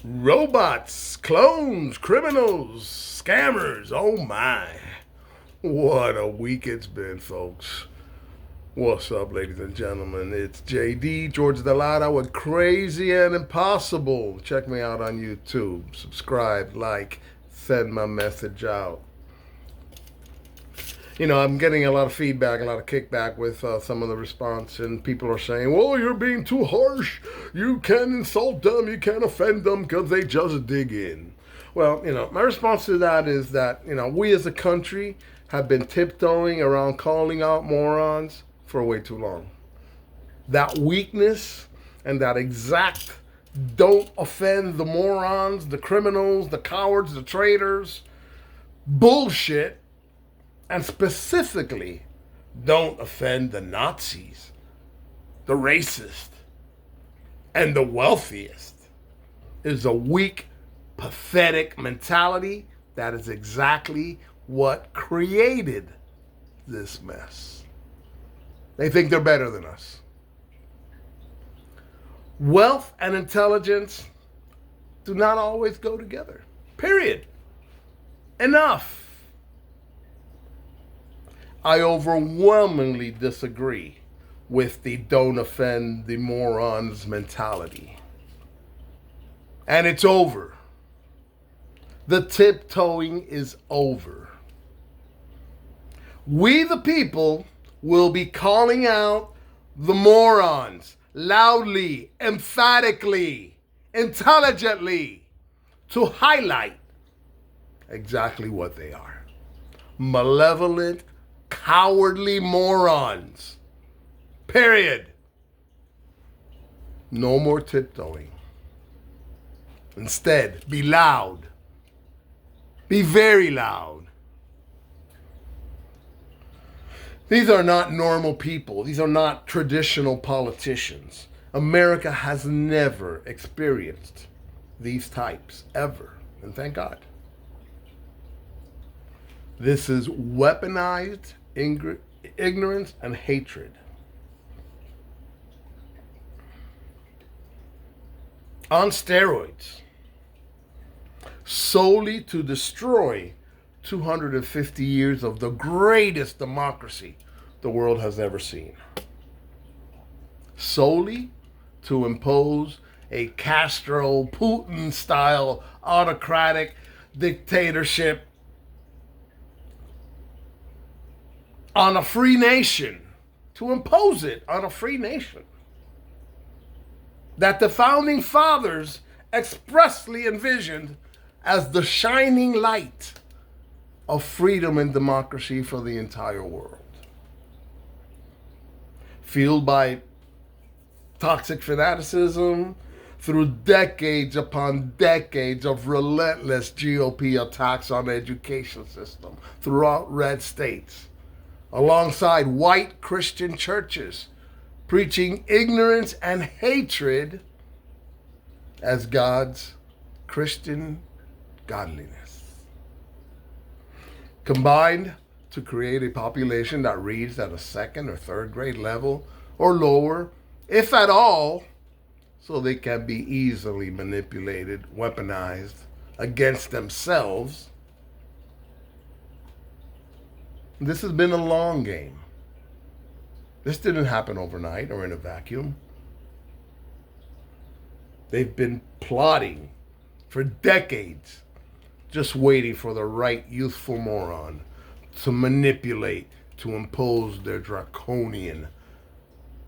Robots, clones, criminals, scammers. Oh my. What a week it's been, folks. What's up, ladies and gentlemen? It's JD, George Delata with Crazy and Impossible. Check me out on YouTube. Subscribe, like, send my message out. You know, I'm getting a lot of feedback, a lot of kickback with some of the response, and people are saying, well, you're being too harsh. You can't insult them, you can't offend them because they just dig in. Well, my response to that is that, we as a country have been tiptoeing around calling out morons for way too long. That weakness and that exact don't offend the morons, the criminals, the cowards, the traitors bullshit, and specifically, don't offend the Nazis, the racist, and the wealthiest, is a weak, pathetic mentality that is exactly what created this mess. They think they're better than us. Wealth and intelligence do not always go together. Period. Enough. I overwhelmingly disagree with the don't offend the morons mentality. And it's over. The tiptoeing is over. We, the people, will be calling out the morons loudly, emphatically, intelligently to highlight exactly what they are. Malevolent, cowardly morons. Period. No more tiptoeing. Instead, be loud. Be very loud. These are not normal people. These are not traditional politicians. America has never experienced these types, ever. And thank God. This is weaponized ignorance and hatred. On steroids. Solely to destroy 250 years of the greatest democracy the world has ever seen. Solely to impose a Castro, Putin-style autocratic dictatorship on a free nation, to impose it on a free nation that the founding fathers expressly envisioned as the shining light of freedom and democracy for the entire world. Fueled by toxic fanaticism, through decades upon decades of relentless GOP attacks on the education system throughout red states, alongside white Christian churches preaching ignorance and hatred as God's Christian godliness. Combined to create a population that reads at a second or third grade level or lower, if at all, so they can be easily manipulated, weaponized against themselves. This has been a long game. This didn't happen overnight or in a vacuum. They've been plotting for decades, just waiting for the right youthful moron to manipulate, to impose their draconian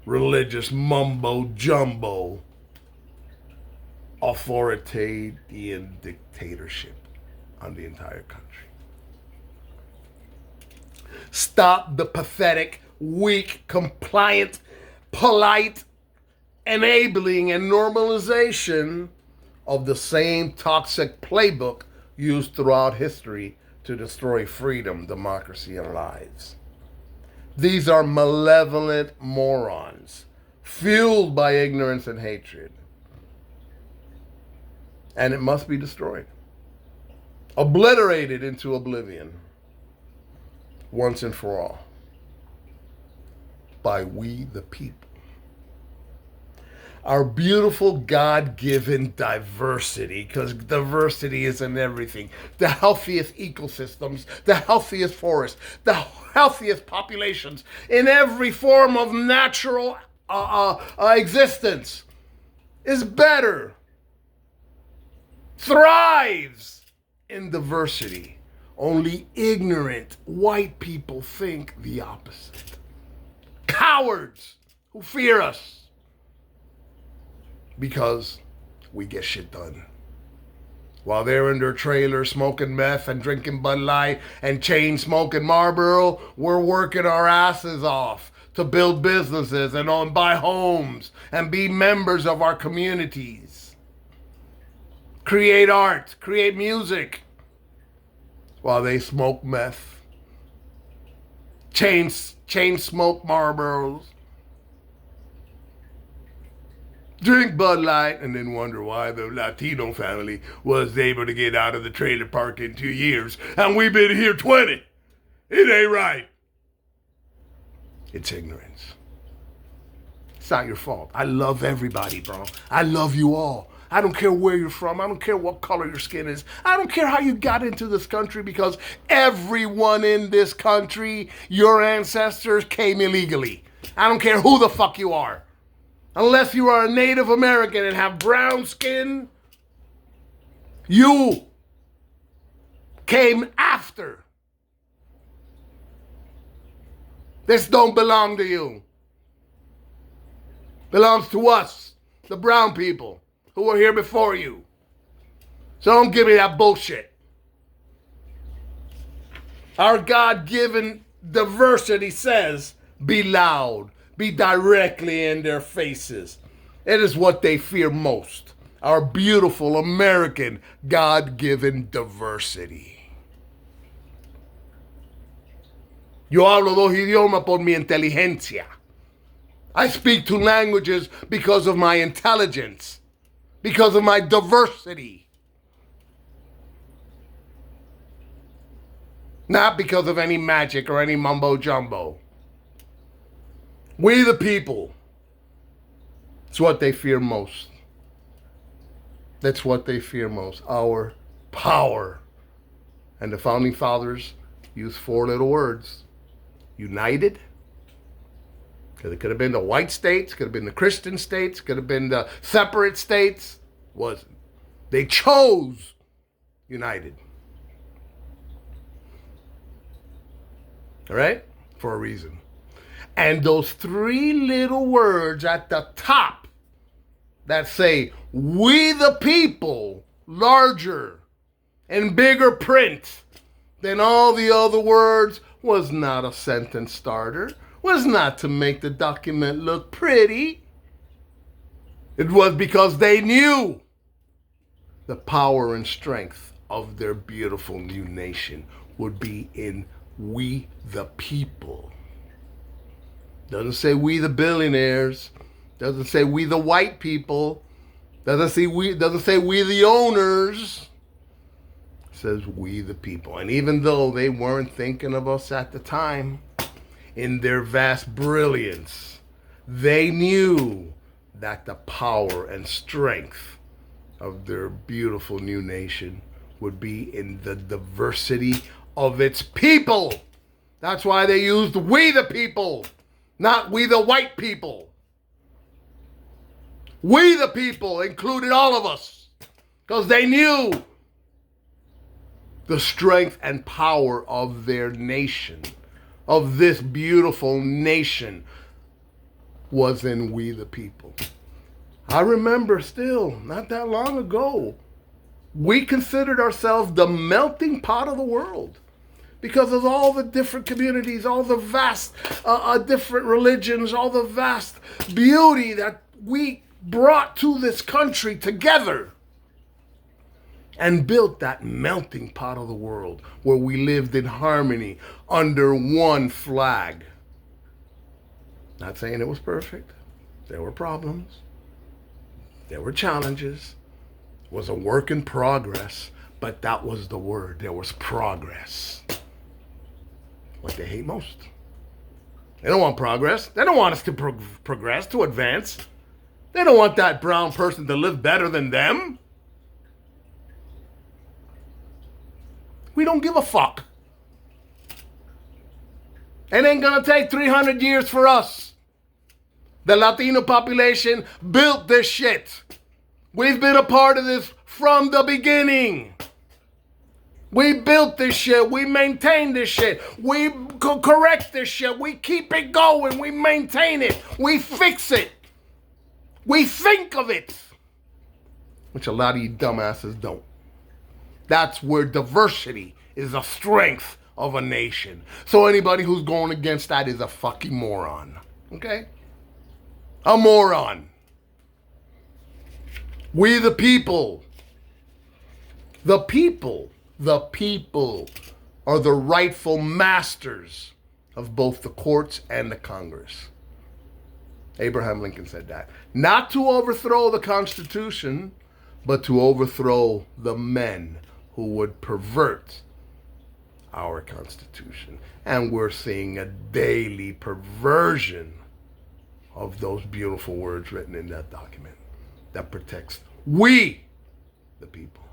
religious mumbo jumbo authoritarian dictatorship on the entire country. Stop the pathetic, weak, compliant, polite, enabling, and normalization of the same toxic playbook used throughout history to destroy freedom, democracy, and lives. These are malevolent morons, fueled by ignorance and hatred. And it must be destroyed, obliterated into oblivion, once and for all, by we the people. our beautiful God-given diversity, because diversity is in everything. The healthiest ecosystems, the healthiest forests, the healthiest populations in every form of natural existence is better, thrives in diversity. Only ignorant white people think the opposite. Cowards who fear us because we get shit done. While they're in their trailer smoking meth and drinking Bud Light and chain smoking Marlboro, we're working our asses off to build businesses and buy homes and be members of our communities. Create art, create music, while they smoke meth, chain smoke Marlboros, drink Bud Light, and then wonder why the Latino family was able to get out of the trailer park in 2 years, and we've been here 20. It ain't right. It's ignorance. It's not your fault. I love everybody, bro. I love you all. I don't care where you're from. I don't care what color your skin is. I don't care how you got into this country, because everyone in this country, your ancestors came illegally. I don't care who the fuck you are. Unless you are a Native American and have brown skin, you came after. This don't belong to you. Belongs to us, the brown people who were here before you. So don't give me that bullshit. Our God-given diversity says, be loud. Be directly in their faces. It is what they fear most. Our beautiful American God-given diversity. Yo hablo 2 idiomas por mi inteligencia. I speak 2 languages because of my intelligence, because of my diversity. Not because of any magic or any mumbo jumbo. We the people. It's what they fear most. That's what they fear most. Our power. And the founding fathers used 4 little words. United. Because it could have been the white states, could have been the Christian states, could have been the separate states. Wasn't. They chose united. All right? For a reason. And those 3 little words at the top that say, we the people, larger and bigger print than all the other words, was not a sentence starter, was not to make the document look pretty. It was because they knew the power and strength of their beautiful new nation would be in we the people. Doesn't say we the billionaires. Doesn't say we the white people. Doesn't say we the owners. It says we the people. And even though they weren't thinking of us at the time, in their vast brilliance, they knew that the power and strength of their beautiful new nation would be in the diversity of its people. That's why they used we the people. Not we the white people. We the people included all of us, because they knew the strength and power of their nation, of this beautiful nation, was in we the people. I remember still, not that long ago, we considered ourselves the melting pot of the world. Because of all the different communities, all the vast different religions, all the vast beauty that we brought to this country together and built that melting pot of the world where we lived in harmony under one flag. Not saying it was perfect. There were problems. There were challenges. It was a work in progress, but that was the word. There was progress. What they hate most. They don't want progress. They don't want us to progress, to advance. They don't want that brown person to live better than them. We don't give a fuck. It ain't gonna take 300 years for us. The Latino population built this shit. We've been a part of this from the beginning. We built this shit. We maintain this shit. We correct this shit. We keep it going. We maintain it. We fix it. We think of it. Which a lot of you dumbasses don't. That's where diversity is a strength of a nation. So anybody who's going against that is a fucking moron. Okay? A moron. We the people. The people are the rightful masters of both the courts and the Congress. Abraham Lincoln said that. Not to overthrow the Constitution, but to overthrow the men who would pervert our Constitution. And we're seeing a daily perversion of those beautiful words written in that document that protects we, the people.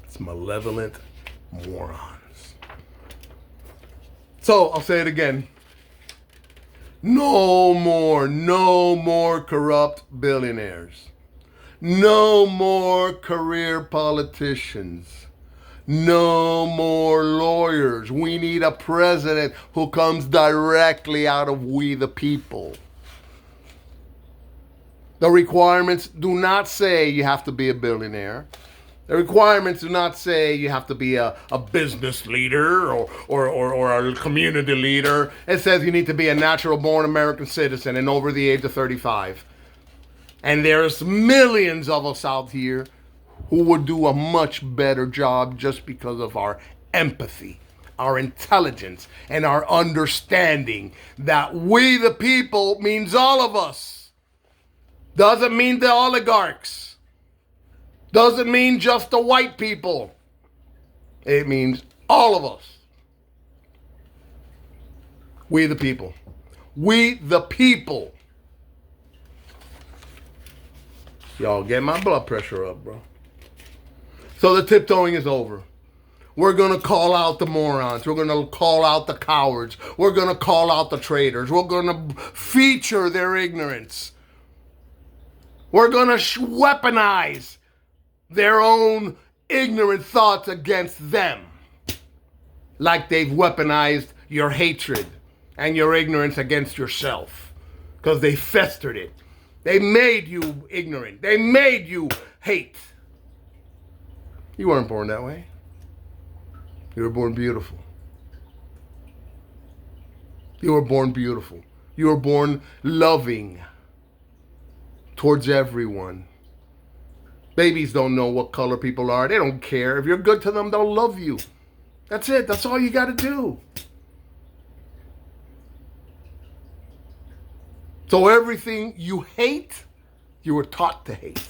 It's malevolent morons. So I'll say it again. No more corrupt billionaires. No more career politicians. No more lawyers. We need a president who comes directly out of we the people. The requirements do not say you have to be a billionaire. The requirements do not say you have to be a business leader or a community leader. It says you need to be a natural born American citizen and over the age of 35. And there's millions of us out here who would do a much better job just because of our empathy, our intelligence, and our understanding that we the people means all of us. Doesn't mean the oligarchs. Doesn't mean just the white people. It means all of us. We the people. We the people. Y'all get my blood pressure up, bro. So the tiptoeing is over. We're going to call out the morons. We're going to call out the cowards. We're going to call out the traitors. We're going to feature their ignorance. We're going to weaponize their own ignorant thoughts against them. Like they've weaponized your hatred and your ignorance against yourself. Because they festered it. They made you ignorant. They made you hate. You weren't born that way. You were born beautiful. You were born beautiful. You were born loving towards everyone. Babies don't know what color people are. They don't care. If you're good to them, they'll love you. That's it. That's all you got to do. So everything you hate, you were taught to hate.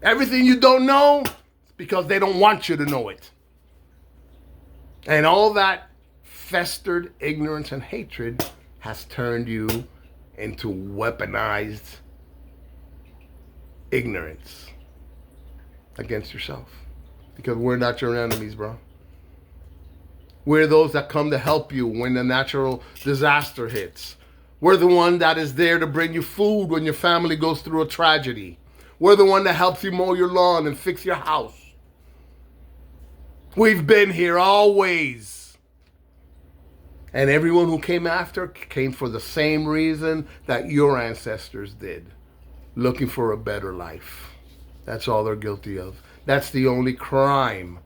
Everything you don't know, it's because they don't want you to know it. And all that festered ignorance and hatred has turned you into weaponized ignorance against yourself. Because we're not your enemies, bro. We're those that come to help you when the natural disaster hits. We're the one that is there to bring you food when your family goes through a tragedy. We're the one that helps you mow your lawn and fix your house. We've been here always. And everyone who came after came for the same reason that your ancestors did. Looking for a better life. That's all they're guilty of. That's the only crime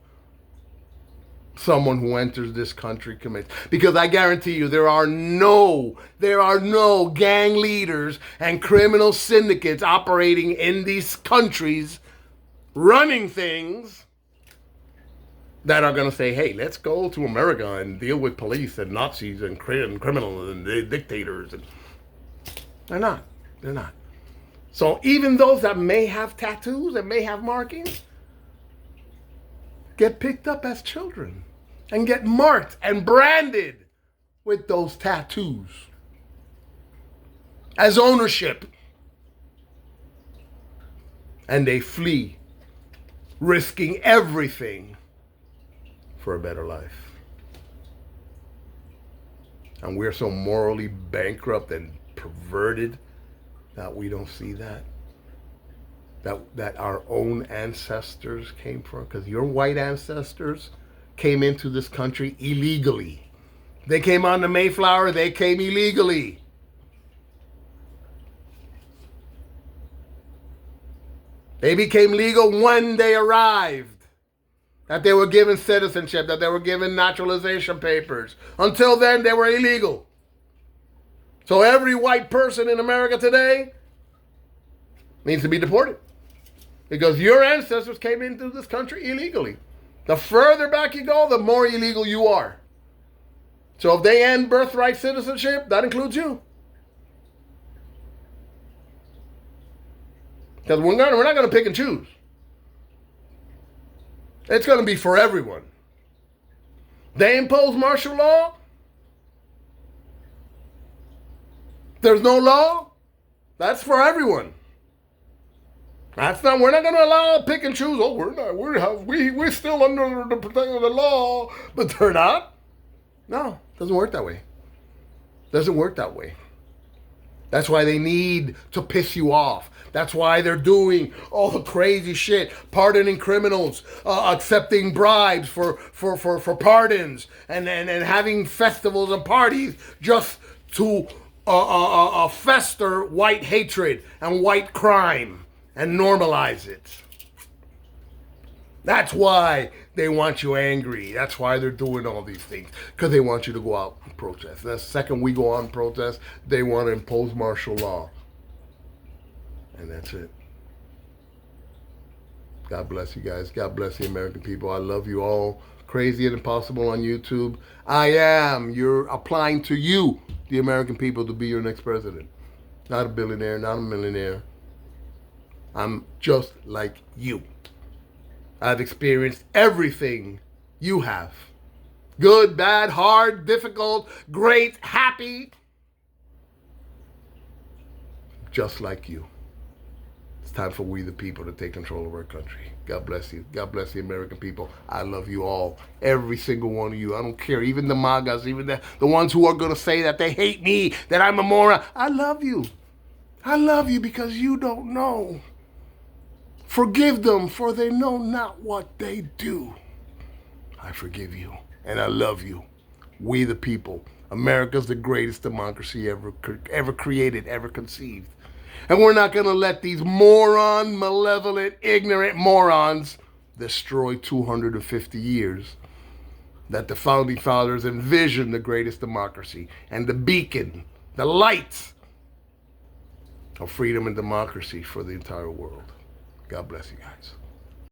someone who enters this country commits. Because I guarantee you, there are no gang leaders and criminal syndicates operating in these countries, running things, that are going to say, hey, let's go to America and deal with police and Nazis and criminals and dictators. And they're not. They're not. So even those that may have tattoos and may have markings get picked up as children and get marked and branded with those tattoos. as ownership. And they flee, risking everything for a better life. And we're so morally bankrupt and perverted that we don't see that. That our own ancestors came from. Because your white ancestors came into this country illegally. They came on the Mayflower, they came illegally. They became legal when they arrived. That they were given citizenship, that they were given naturalization papers. Until then, they were illegal. So every white person in America today needs to be deported. Because your ancestors came into this country illegally. The further back you go, the more illegal you are. So if they end birthright citizenship, that includes you. Because we're not going to pick and choose. It's going to be for everyone. They impose martial law. There's no law. That's for everyone. We're not going to allow pick and choose. Oh, we're still under the protection of the law, but they're not. No, doesn't work that way. Doesn't work that way. That's why they need to piss you off. That's why they're doing all the crazy shit, pardoning criminals, accepting bribes for pardons, and having festivals and parties just to fester white hatred and white crime and normalize it. That's why they want you angry. That's why they're doing all these things. Because they want you to go out and protest. The second we go out and protest, they want to impose martial law. And that's it. God bless you guys. God bless the American people. I love you all. Crazy and Impossible on YouTube. You're applying to you, the American people, to be your next president. Not a billionaire, not a millionaire. I'm just like you. I've experienced everything you have. Good, bad, hard, difficult, great, happy. Just like you. It's time for we the people to take control of our country. God bless you. God bless the American people. I love you all. Every single one of you. I don't care. Even the MAGAs, even the ones who are going to say that they hate me, that I'm a moron. I love you. I love you because you don't know. Forgive them, for they know not what they do. I forgive you, and I love you. We the people. America's the greatest democracy ever created, ever conceived. And we're not going to let these malevolent, ignorant morons destroy 250 years that the Founding Fathers envisioned the greatest democracy and the beacon, the light of freedom and democracy for the entire world. God bless you guys.